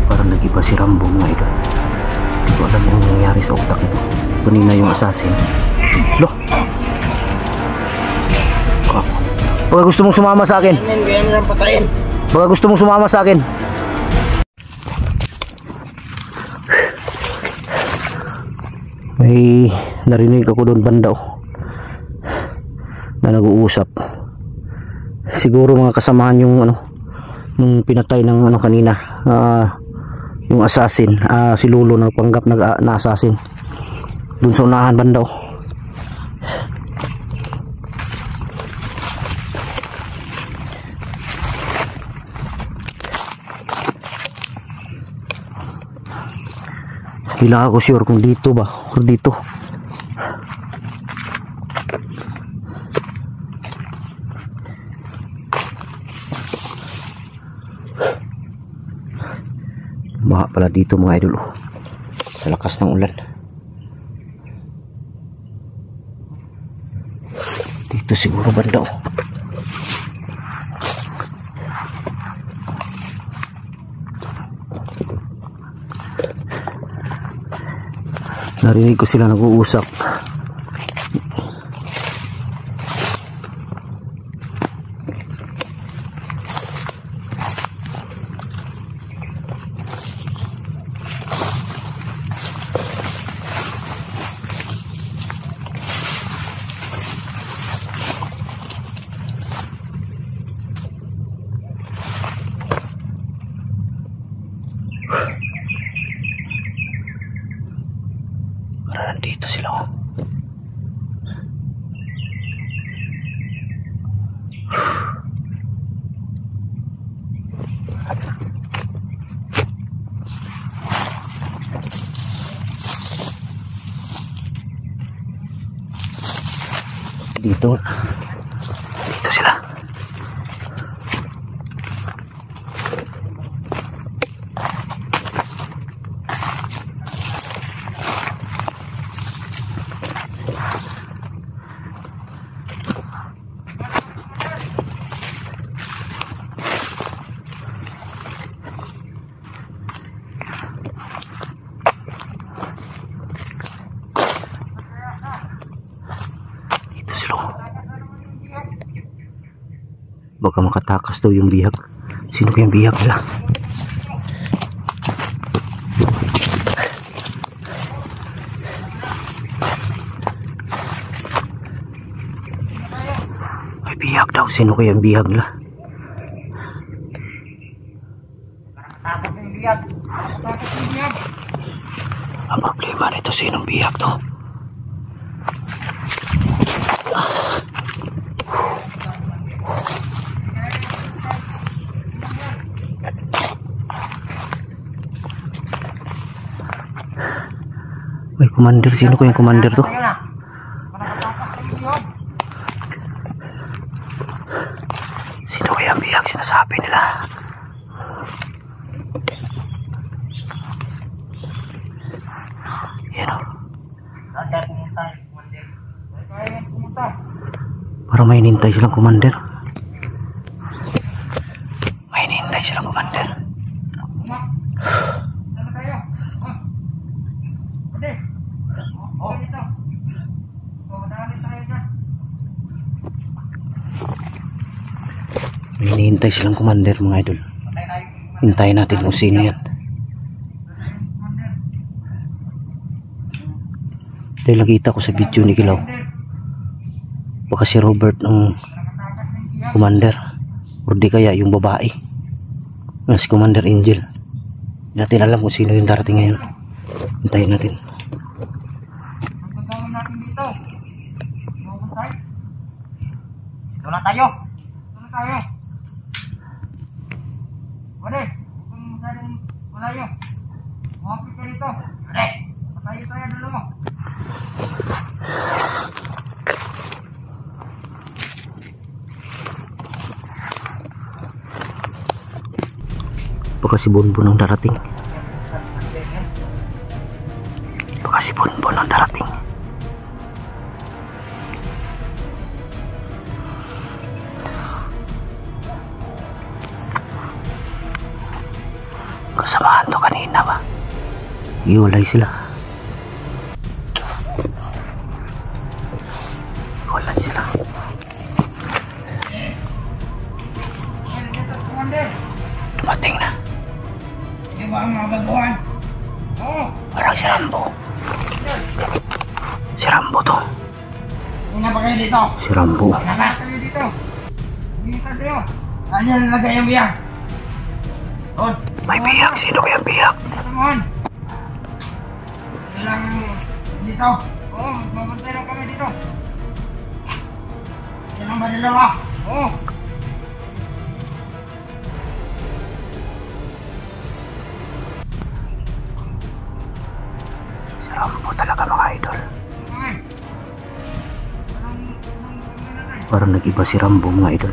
Parang nag-iba si Rambo mga idol. Hindi ko alam yung nangyayari sa utak ito. Kanina yung assassin. Loh! Baka gusto mong sumama sa akin. Baka gusto mong sumama sa akin. May narinig ako doon banda na nag-uusap. Siguro mga kasamahan yung nung pinatay ng kanina, yung assassin, si Lolo na panggap na assassin. Doon sa unahan banda Hindi lang ako sure kung dito ba o dito. Baha pala dito mga idol. Sa lakas ng ulan. Dito siguro banda Narinig ko sila nag-uusap. Nandito sila dito sila. Baka makatakas daw yung bihag. Sino kayang bihag nila? May bihag daw. Sino kayang bihag nila? Ang problema nito, sinong bihag to? May commander. Sino ko yung commander to? Sino ko yung bihag sinasabi nila? Yan o. Parang may hinintay silang commander. May hinintay silang commander. May hinihintay silang commander mga idol. Hintayin natin kung sino yan. Dahil nakita ko sa video ni Kilaw, baka si Robert ang commander, o di kaya yung babae, si Commander Angel. Hindi natin alam kung sino yung darating ngayon. Hintayin natin. Ito na tayo. Wala, kung masyadong malayo, makapit ka dito. Patayo tayo dulu mo. Baka si Bonbon ang darating. Baka si Bonbon ang darating. Samahan to kanina ba? Iwalay sila. Iwalay sila. Dumating na. Yung mga baguhan. Oo. Walang si Rambo. Si Rambo to. Una pa kayo dito. Si Rambo. Naka kayo dito. Dito kayo. Saan yan nalagay yung biyak? Doon. May biyak. Sino kaya biyak? Dito mohon. Ilang dito. Oo, magbabantay lang kami dito. Yan ang dalawa. Oo. Si Rambo talaga mga idol. Okay. Parang nag-iba si Rambo mga idol.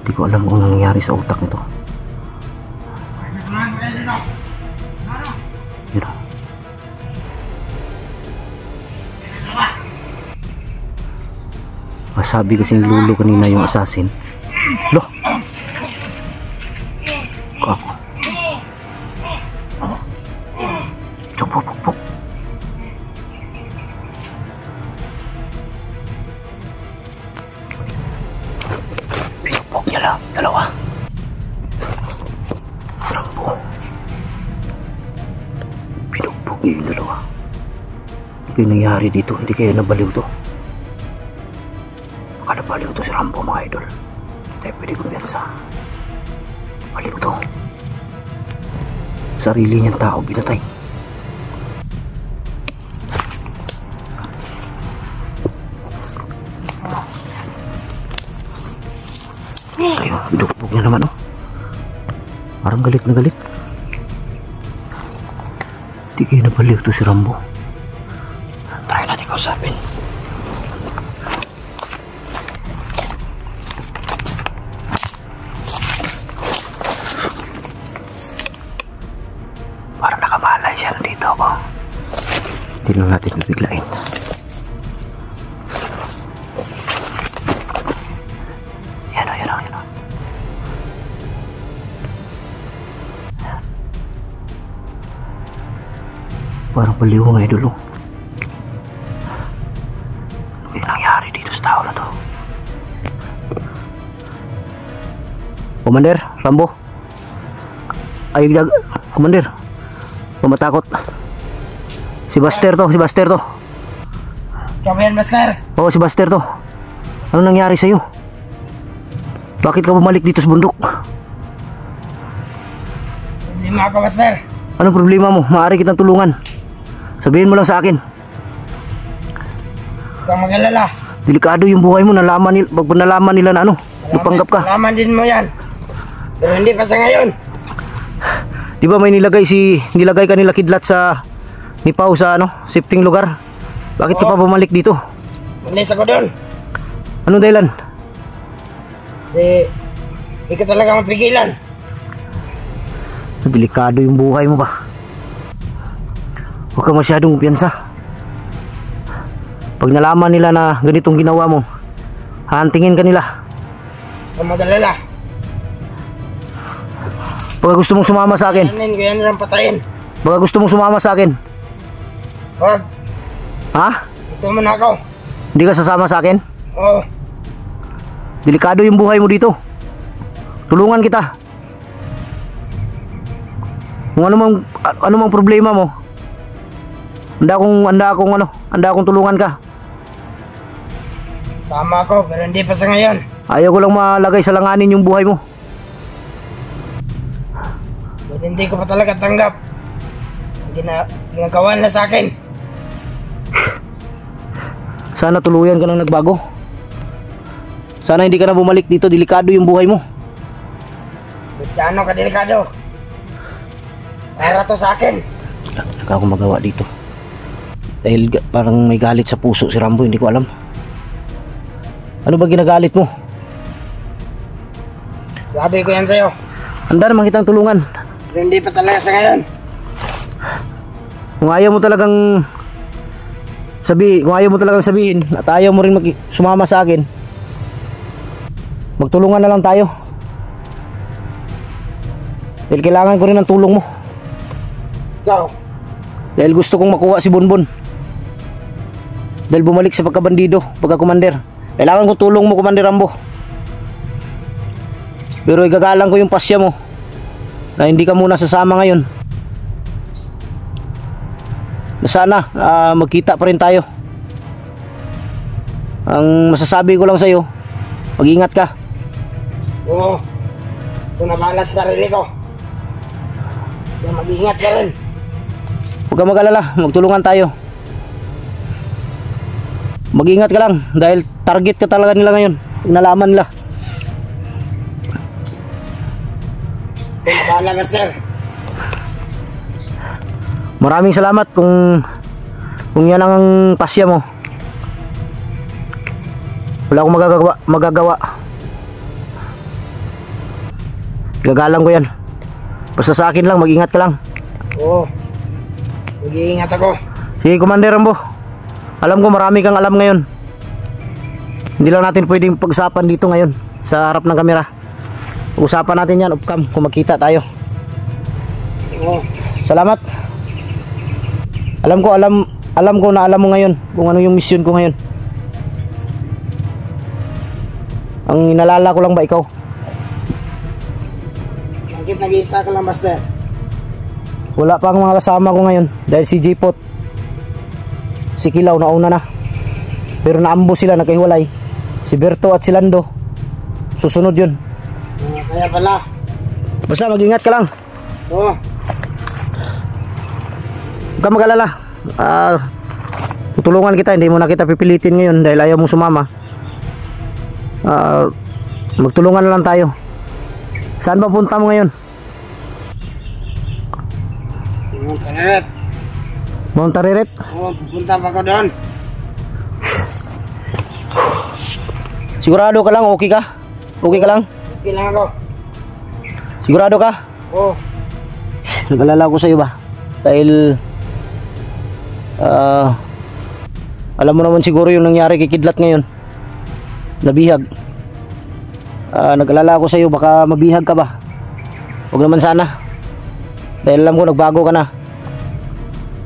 Hindi ko alam kung nangyayari sa utak nito. Samahan ko kayo dito. Ano? Yun. Masabi kasing lulo kanina yung assassin. Loh! Kako. Puk. Pinupok niya lang. Dalawa. Rambo. Pinupok niya yung dalawa. Ano yung nangyari dito? Hindi kaya nabaliw to. Baka nabaliw to si Rambo mga idol. Tayo pwede kumyansa. Baliw to. Sarili niyang tao binatay. Ayun, pinupok niya naman oh. Parang galit na galit. Hindi kayo nabaliw to si Rambo. Tayo natin kausapin. Parang nakamalay siya dito ako. Hindi lang natin bibiglain. Yan o. Parang baliw nga idol. Ano yung nangyari dito sa tao na to? Commander, Rambo. Ay, Commander. Pumatakot. Si Buster to. Kami yan, Master. Oo, si Buster to. Ano nangyari sa'yo? Bakit ka bumalik dito sa bundok? Hindi mo ako, Master. Anong problema mo? Maaari kitang tulungan. Sabihin mo lang sa akin. Huwag kang mag-alala. Delikado yung buhay mo. Pag nalaman nila na ano, ipanggap ka. Nalaman din mo yan. Pero hindi pa sa ngayon. Di ba may nilagay ka nila kidlat sa ni Pau sa ano, shifting lugar? Bakit ka pa bumalik dito? Malis ako doon. Anong dahilan? Kasi hindi ko talaga mapigilan. Delikado yung buhay mo ba? Huwag ka masyadong piyansa. Pag nalaman nila na ganitong ginawa mo, hahantingin ka nila. Huwag kang mag-alala. Baka gusto mong sumama sa akin. Kanin ko yan lang patayin. Baka gusto mong sumama sa akin. Huwag. Ha? Ito mo na ako. Hindi ka sasama sa akin? Oo. Delikado yung buhay mo dito. Tulungan kita. Kung ano mang problema mo, handa akong tulungan ka. Sama ako pero hindi pa sa ngayon. Ayaw ko lang malagay sa langanin yung buhay mo. But hindi ko pa talaga tanggap. Ginagawa na sa akin. Sana tuluyan ka nang nagbago. Sana hindi ka na bumalik dito. Delikado yung buhay mo. Gaano ka delikado? Para to sa akin. Saka ako magawa dito. Dahil parang may galit sa puso si Rambo. Hindi ko alam. Ano ba ginagalit mo? Sabi ko yan sa'yo. Handa naman kitang tulungan. Pero hindi pa talaga sa ngayon. Kung ayaw mo talagang sabihin at ayaw mo rin sumama sa akin, magtulungan na lang tayo. Dahil kailangan ko rin ng tulong mo. Ikaw. Dahil gusto kong makuha si Bonbon. Dahil bumalik sa pagkabandido, pagka-commander. Kailangan ko tulong mo, Commander Rambo. Pero igagalang ko yung pasya mo na hindi ka muna sasama ngayon. Na sana magkita pa rin tayo. Ang masasabi ko lang sa'yo, mag-ingat ka. Oo. Kung nabalas sa sarili ko. Kaya mag-ingat ka rin. Huwag ka mag-alala, magtulungan tayo. Mag-ingat ka lang dahil target ka talaga nila ngayon. Inalaman nila. Kung nabahala, Master. Maraming salamat kung yan ang pasya mo. Wala akong magagawa. Gagalang ko yan. Basta sa akin lang, mag-ingat ka lang. Oo. Mag-iingat ako. Sige, Commander Rambo. Alam ko marami kang alam ngayon. Hindi lang natin pwedeng pag-usapan dito ngayon sa harap ng kamera. Usapan natin yan off-cam kung magkita tayo. Oo. Salamat. Alam ko na alam mo ngayon kung ano yung mission ko ngayon. Ang inalala ko lang ba ikaw? Bakit nag-iisa ka lang, Master? Wala pa ang mga kasama ko ngayon dahil si J-Pot, si Kilaw nauna na. Pero naambo sila, nagkahiwalay. Si Berto at si Lando susunod yun. Kaya pala. Basta mag-ingat ka lang. Oo. Huwag ka mag-alala. Tutulungan kita, hindi mo na kita pipilitin ngayon dahil ayaw mo sumama. Magtulungan na lang tayo. Saan ba punta mo ngayon? Montaret. Mount Areret? Oo, pupunta pa ko doon. Sigurado ka lang, okay ka? Okay ka lang? Okay lang ako. Sigurado ka? Oo. Nag-alala ko sa iyo ba? Dahil alam mo naman siguro yung nangyari kay Kidlat ngayon. Nabihag. Nag-alala ko sa iyo, baka mabihag ka ba? Huwag naman sana. Dahil alam ko nagbago ka na.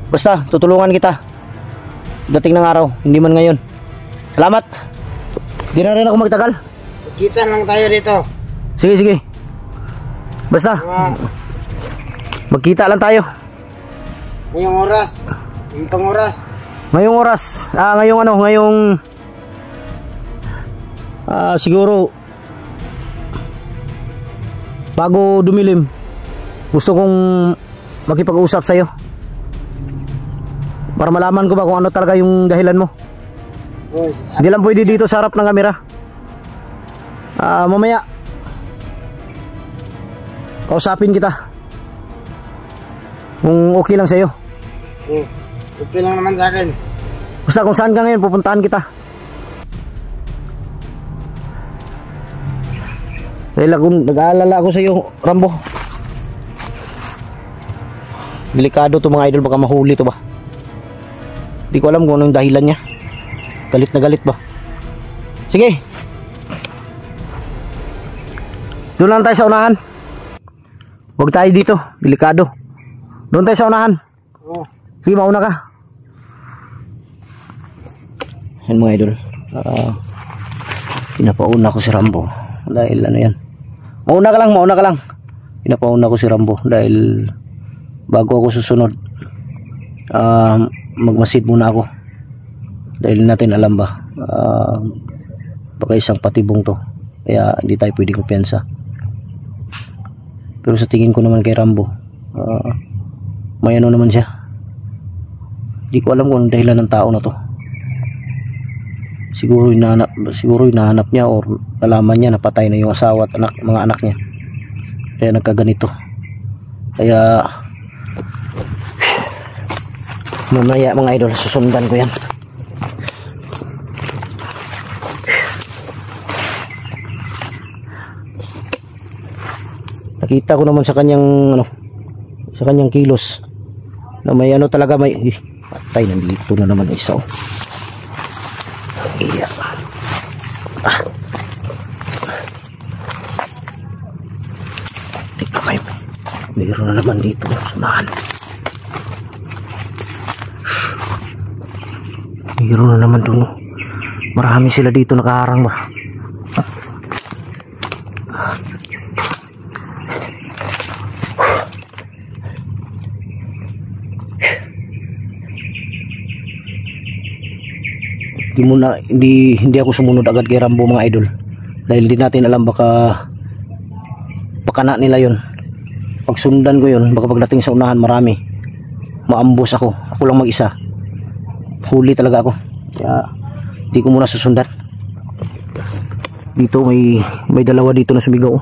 Basta tutulungan kita dating ng araw, hindi man ngayon. Salamat. Di na rin ako magtagal. Kita lang tayo dito. Sige. Basta magkita lang tayo. Ngayong oras. Itong oras. Ngayong oras. Ngayong siguro bago dumilim. Gusto kong makipag-usap sa'yo para malaman ko ba kung ano talaga yung dahilan mo. Hindi lang pwede dito sa harap ng kamera. Mamaya kausapin kita kung okay lang sa'yo. Okay lang naman sa akin. Basta kung saan ka ngayon, pupuntahan kita. Dahil nag-aalala ako sa'yo, Rambo. Delikado to mga idol, baka mahuli to ba. Hindi ko alam kung anong dahilan niya. Galit na galit ba. Sige, doon lang tayo sa unahan. Huwag tayo dito, delikado. Doon tayo sa unahan. Sige, mauna ka. Yan mga idol, pinapauna ko si Rambo dahil ano yan, mauna ka lang. Pinapauna ko si Rambo dahil bago ako susunod, magmasid muna ako dahil natin alam ba, baka isang patibong to, kaya hindi tayo pwedeng kumpiyansa. Pero sa tingin ko naman kay Rambo, may ano naman siya. Hindi ko alam kung anong dahilan ng tao na to. Siguro hinahanap niya or nalaman niya na patay na yung asawa at mga anak niya, kaya nagkaganito. Kaya mamaya mga idol, susundan ko yan. Nakita ko naman sa kanyang kilos na may ano talaga, may patay, nandito na naman isa. Iya. Tingnan kayo. Mayroon na naman dito sunahan. Mayroon na naman doon. Marami sila dito nakaharang ba. Hindi ako sumunod agad kay Rambo mga idol. Dahil hindi natin alam baka pakana nila yon. Pag sundan ko yon, baka pagdating sa unahan marami. Maambos ako. Ako lang mag-isa. Huli talaga ako. Kaya hindi ko muna susundan. Dito may dalawa dito na sumigaw.